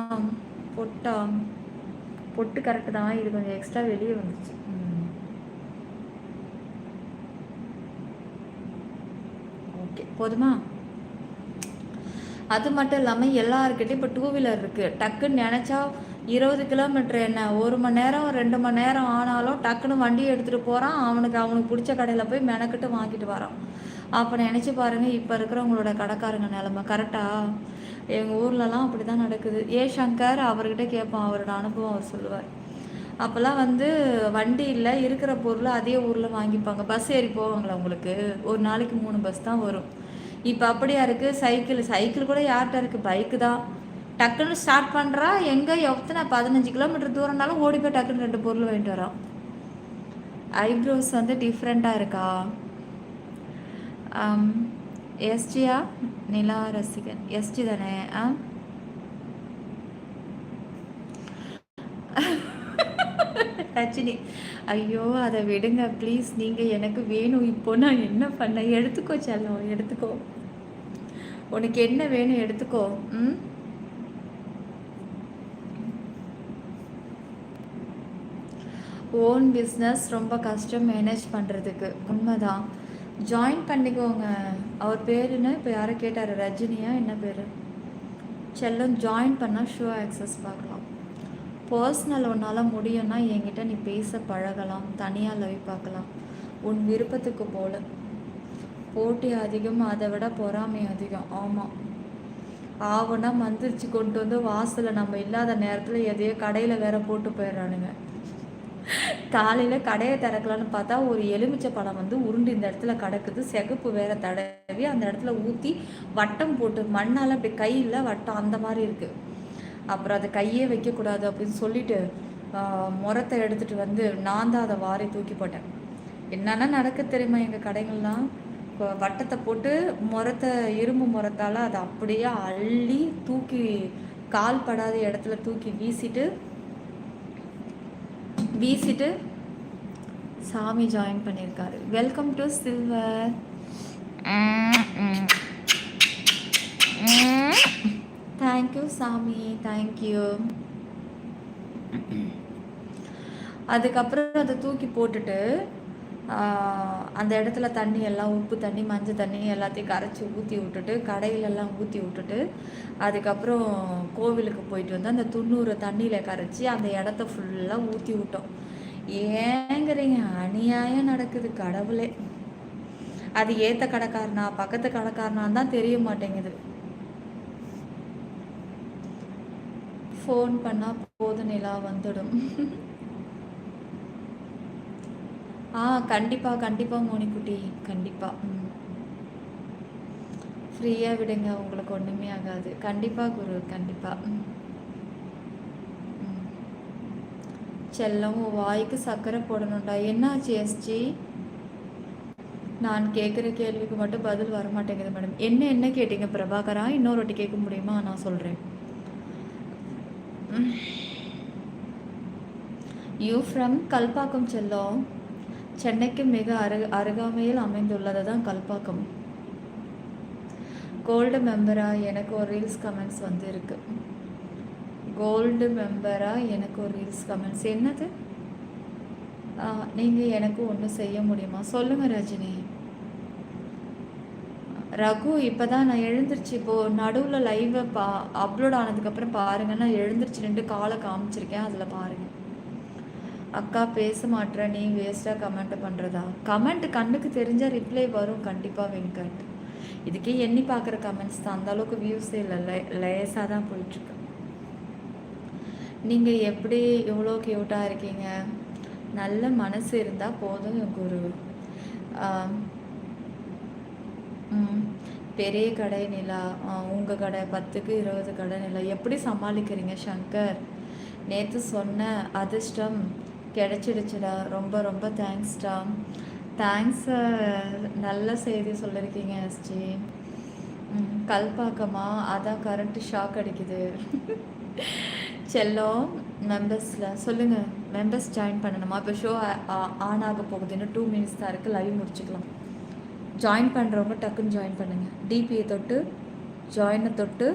பொட்டு கரெக்டு தான். இது கொஞ்சம் எக்ஸ்ட்ரா வெளியே வந்துச்சு. ஓகே போதுமா? அது மட்டும் இல்லாமல் எல்லாருக்கிட்டையும் இப்போ 2 வீலர் இருக்குது. டக்குன்னு நினச்சா 20 கிலோமீட்டர் என்ன 1 மணி நேரம் 2 மணி நேரம் ஆனாலும் டக்குன்னு வண்டியை எடுத்துகிட்டு போகிறான். அவனுக்கு பிடிச்ச கடையில் போய் மெனக்கிட்டு வாங்கிட்டு வரான். அப்போ நினச்சி பாருங்கள் இப்போ இருக்கிறவங்களோட கடைக்காரங்க நிலமை. கரெக்டாக எங்கள் ஊர்லலாம் அப்படி தான் நடக்குது. ஏ சங்கர் அவர்கிட்ட கேட்போம், அவரோட அனுபவம் அவர் சொல்லுவார். அப்போல்லாம் வந்து வண்டி இல்லை, இருக்கிற பொருளை அதே ஊரில் வாங்கிப்பாங்க. பஸ் ஏறி போவாங்களா உங்களுக்கு? ஒரு நாளைக்கு 3 பஸ் தான் வரும். இப்போ அப்படியா இருக்குது? சைக்கிள் கூட யார்கிட்ட இருக்குது? பைக்கு தான். டக்குன்னு ஸ்டார்ட் பண்ணுறா, எங்கே எத்தனை 15 கிலோமீட்டர் தூரம்னாலும் ஓடி போய் டக்குன்னு 2 பொருள் வாங்கிட்டு வரோம். ஐப்ரோஸ் வந்து டிஃப்ரெண்ட்டாக இருக்கா? எஸ்டியா? நிலா ரசிகன் எஸ்டி தானே? ரஜினி, ஐயோ அதை விடுங்க ப்ளீஸ். நீங்கள் எனக்கு வேணும். இப்போ நான் என்ன பண்ண? எடுத்துக்கோ செல்லம், எடுத்துக்கோ. உனக்கு என்ன வேணும் எடுத்துக்கோ. ஓன் பிஸ்னஸ் ரொம்ப கஷ்டம் மேனேஜ் பண்ணுறதுக்கு. உண்மைதான். ஜாயின் பண்ணிக்கோங்க. அவர் பேர் என்ன? இப்போ யாரை கேட்டார்? ரஜினியா என்ன பேர்? செல்லம் ஜாயின் பண்ணால் ஷோ ஆக்சஸ் பார்க்கலாம். பர்சனல் ஒன்றால் முடியும்னா என்கிட்ட நீ பேச பழகலாம், தனியாக லைவ் பார்க்கலாம், உன் விருப்பத்துக்கு போல. போட்டி அதிகம், அதை விட பொறாமை அதிகம். ஆமாம், ஆவுன்னா மந்திரிச்சு கொண்டு வந்து வாசலில் நம்ம இல்லாத நேரத்தில் எதையோ கடையில் வேற போட்டு போயிடுறானுங்க. காலையில் கடையை திறக்கலான்னு பார்த்தா ஒரு எலுமிச்சை பழம் வந்து உருண்டு இந்த இடத்துல கிடக்குது. சிகப்பு வேற தடவி அந்த இடத்துல ஊற்றி வட்டம் போட்டு மண்ணால் அப்படி கையில் வட்டம் அந்த மாதிரி இருக்குது. அப்புறம் அதை கையே வைக்கக்கூடாது அப்படின்னு சொல்லிட்டு முரத்தை எடுத்துகிட்டு வந்து நான் தான் அதை வாரி தூக்கி போட்டேன். என்னென்னா நடக்க தெரியுமா எங்கள் கடைகள்லாம்? இப்போ வட்டத்தை போட்டு முரத்தை, இரும்பு முரத்தால் அதை அப்படியே அள்ளி தூக்கி கால் படாத இடத்துல தூக்கி வீசிட்டு சாமி ஜாயின் பண்ணியிருக்காரு. Welcome to silver. தேங்க்யூ சாமி, தேங்க்யூ. அதுக்கப்புறம் அதை தூக்கி போட்டுட்டு அந்த இடத்துல தண்ணி எல்லாம், உப்பு தண்ணி, மஞ்சள் தண்ணி எல்லாத்தையும் கரைச்சி ஊற்றி விட்டுட்டு, கடையிலெல்லாம் ஊற்றி விட்டுட்டு, அதுக்கப்புறம் கோவிலுக்கு போயிட்டு வந்து அந்த 90 தண்ணியில் கரைச்சி அந்த இடத்த ஃபுல்லாக ஊற்றி விட்டோம். ஏங்கிறீங்க? அநியாயம் நடக்குது கடவுளே. அது ஏற்ற கடைக்காரனா பக்கத்து கடைக்காரனான்னு தான் தெரிய மாட்டேங்குது. ஃபோன் பண்ணால் போது நிலா வந்துடும். கண்டிப்பாக மோனிக்குட்டி, கண்டிப்பாக. ஃப்ரீயாக விடுங்க, உங்களுக்கு ஒன்றுமே ஆகாது. கண்டிப்பாக குரு, கண்டிப்பாக. செல்லம், வாய்க்கு சர்க்கரை போடணும்டா. என்னாச்சு எஸ்ஜி? நான் கேட்குற கேள்விக்கு மட்டும் பதில் வர மாட்டேங்குது மேடம். என்ன கேட்டீங்க பிரபாகரா? இன்னொரு வாட்டி கேட்க முடியுமா? நான் சொல்கிறேன். யூ ஃப்ரம் கல்பாக்கம் செல்லம். சென்னைக்கு மிக அருகாமையில் அமைந்துள்ளது தான் கல்பாக்கம். கோல்டு மெம்பரா? எனக்கு ஒரு ரீல்ஸ் கமெண்ட்ஸ் வந்து இருக்கு. கோல்டு மெம்பரா? எனக்கு ஒரு ரீல்ஸ் கமெண்ட்ஸ். என்னது? நீங்கள் எனக்கு ஒன்று செய்ய முடியுமா? சொல்லுங்கள் ரஜினி. ரகு, இப்போ தான் நான் எழுந்திரிச்சு, இப்போது நடுவில் லைவை அப்லோட் ஆனதுக்கப்புறம் பாருங்கள். நான் எழுந்திரிச்சு 2 காலை காமிச்சிருக்கேன், அதில் பாருங்கள். அக்கா பேச மாட்டேற, நீ வேஸ்ட்டாக கமெண்ட் பண்ணுறதா? கமெண்ட் கண்ணுக்கு தெரிஞ்சால் ரிப்ளை வரும் கண்டிப்பாக வெங்கட். இதுக்கே எண்ணி பார்க்குற கமெண்ட்ஸ் தான், அந்தளவுக்கு வியூஸே இல்லை, லேஸாக தான் போயிட்டுருக்கு. நீங்கள் எப்படி எவ்வளோ க்யூட்டாக இருக்கீங்க. நல்ல மனசு இருந்தால் போதும் குரு. பெரிய கடை நிலா, உங்கள் கடை 10க்கு 20 கடை நிலா, எப்படி சமாளிக்கிறீங்க சங்கர்? நேற்று சொன்ன அதிர்ஷ்டம் கிடைச்சிடுச்சுடா. ரொம்ப ரொம்ப தேங்க்ஸ்டா. தேங்க்ஸ், நல்ல செய்தி சொல்லியிருக்கீங்க எஸ்ஜி. கல்பாக்கமா? அதான் கரண்ட்டு ஷாக் அடிக்குது. செல்லம், மெம்பர்ஸில் சொல்லுங்கள். மெம்பர்ஸ் ஜாயின் பண்ணணுமா? இப்போ ஷோ ஆன் ஆக போகுது, இன்னும் 2 மினிட்ஸ் தான் இருக்குது, லைவ் முடிச்சுக்கலாம். ஜாயின் பண்ணுறவங்க டக்குன்னு ஜாயின் பண்ணுங்கள். டிபியை தொட்டு ஜாயினை தொட்டு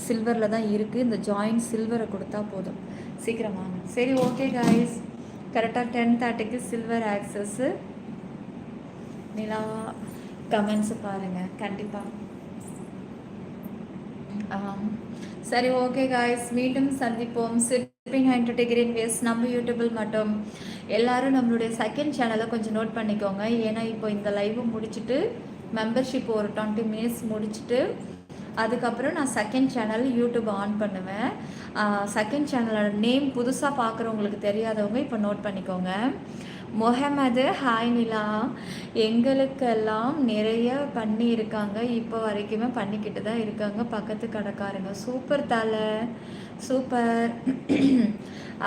சில்வரில் தான் இருக்குது. இந்த ஜாயின் சில்வரை கொடுத்தா போதும். சீக்கிரம் வாங்க. சரி, ஓகே காய்ஸ். கரெக்டாக 10:30க்கு சில்வர் ஆக்சஸ்ஸு. நிலா கமெண்ட்ஸு பாருங்கள் கண்டிப்பாக. சரி, ஓகே காய்ஸ், மீண்டும் சந்திப்போம். சிப்பிங் என்டர்டெய்னிங் வேஸ் நம்ம யூடியூபில் மட்டும். எல்லோரும் நம்மளுடைய செகண்ட் சேனலை கொஞ்சம் நோட் பண்ணிக்கோங்க. ஏன்னா இப்போ இந்த லைவை முடிச்சுட்டு மெம்பர்ஷிப் ஒரு 20 மினிட்ஸ் முடிச்சுட்டு அதுக்கப்புறம் நான் செகண்ட் சேனல் யூடியூப் ஆன் பண்ணுவேன். செகண்ட் சேனலோட நேம் புதுசாக பார்க்குறவங்களுக்கு தெரியாதவங்க இப்போ நோட் பண்ணிக்கோங்க. முகமது ஹாய் நிலா, எங்களுக்கெல்லாம் நிறைய பண்ணியிருக்காங்க, இப்போ வரைக்குமே பண்ணிக்கிட்டு தான் இருக்காங்க பக்கத்து கடைக்காரங்க. சூப்பர் தலை, super.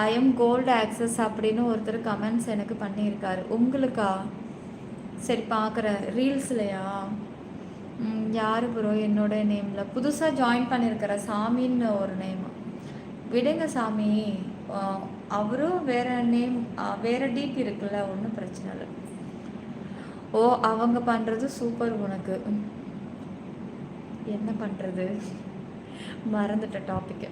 I am gold access அப்படின்னு ஒருத்தர் கமெண்ட்ஸ் எனக்கு பண்ணியிருக்காரு. உங்களுக்கா? சரி பார்க்குறேன். ரீல்ஸ்லையா? யார் ப்ரோ? என்னோட நேமில் புதுசாக ஜாயின் பண்ணியிருக்கிற சாமின்னு ஒரு நேம். விடுங்க சாமி, அவரும் வேறு நேம், வேறு டிபி இருக்குல்ல, ஒன்றும் பிரச்சனை இல்லை. ஓ, அவங்க பண்ணுறது சூப்பர். உனக்கு என்ன பண்ணுறது மறந்துட்ட டாப்பிக்கு.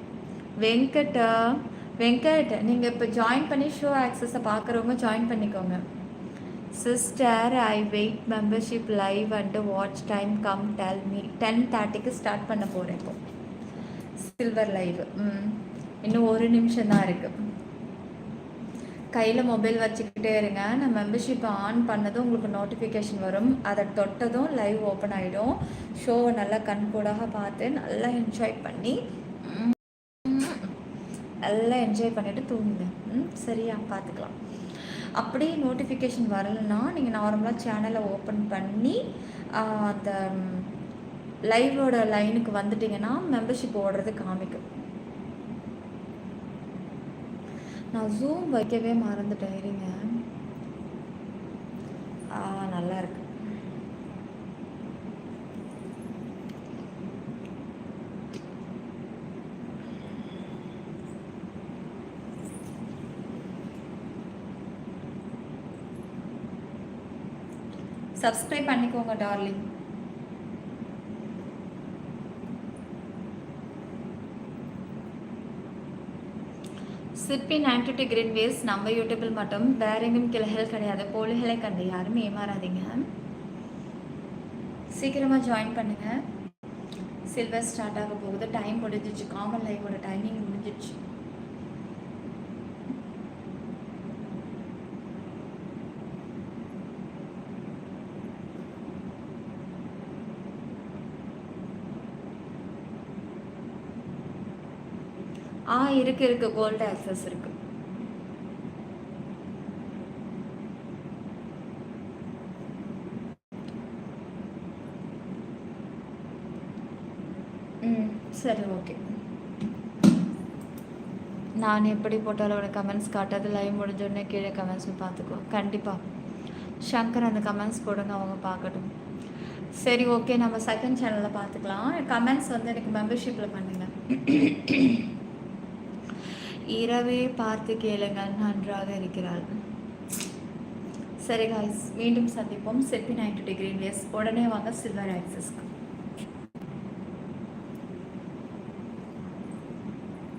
வெங்கட், நீங்கள் இப்போ ஜாயின் பண்ணி ஷோ ஆக்சஸை பார்க்குறவங்க ஜாயின் பண்ணிக்கோங்க. Sister, I wait membership live and watch time come tell me. 10:30க்கு ஸ்டார்ட் பண்ண போகிறேன் இப்போ சில்வர் லைவ். இன்னும் 1 நிமிஷம் தான் இருக்குது. கையில் மொபைல் வச்சுக்கிட்டே இருங்க. நான் மெம்பர்ஷிப் ஆன் பண்ணதும் உங்களுக்கு நோட்டிஃபிகேஷன் வரும். அதை தொட்டதும் லைவ் ஓப்பன் ஆகிடும். ஷோவை நல்லா கண்கூடாக பார்த்து நல்லா என்ஜாய் பண்ணிவிட்டு தூங்குங்க. சரியா? பார்த்துக்கலாம். அப்படியே நோட்டிஃபிகேஷன் வரலைன்னா நீங்கள் நார்மலாக சேனலை ஓப்பன் பண்ணி அந்த லைவோட லைனுக்கு வந்துட்டிங்கன்னா மெம்பர்ஷிப் ஓடுறது காமிக்கும். நான் ஜூம் வைக்கவே மறந்துட்டேன், இருங்க. நல்லா இருக்கு. சப்ஸ்கிரைப் பண்ணிக்கோங்க டார்லிங். சிற்பி 92 கிரீன் வேஸ் நம்ம யூடியூப்பில் மட்டும், வேற எங்கும் கிளைகள் கிடையாது. போலிகளை கண்டு யாரும் ஏமாறாதீங்க. சீக்கிரமாக ஜாயின் பண்ணுங்க. சில்வர் ஸ்டார்ட் ஆக போகுது. டைம் முடிஞ்சிச்சு. காமன் லைவோட டைமிங் முடிஞ்சிச்சு. இருக்கு கோல்டு ஆக்சஸ் இருக்கு. சரி, ஓகே. நான் எப்படி போட்டாலும் அவனை கமெண்ட்ஸ் காட்டாது. லைவ் முடிஞ்சோடனே கீழே கமெண்ட்ஸும் பார்த்துக்கோ. கண்டிப்பாக சங்கர் அந்த கமெண்ட்ஸ் போடுங்க, அவங்க பார்க்கட்டும். சரி, ஓகே. நம்ம செகண்ட் சேனலில் பார்த்துக்கலாம். கமெண்ட்ஸ் வந்து எனக்கு மெம்பர்ஷிப்பில் பண்ணுங்க. இரவே பார்த்து கேளுங்கள், நன்றாக இருக்கிறாள். சரி காய்ஸ், மீண்டும் சந்திப்போம். சிற்பி 92 கிரீன் வேஸ். உடனே வாங்க சில்வர் ஆக்சஸ்க்கு.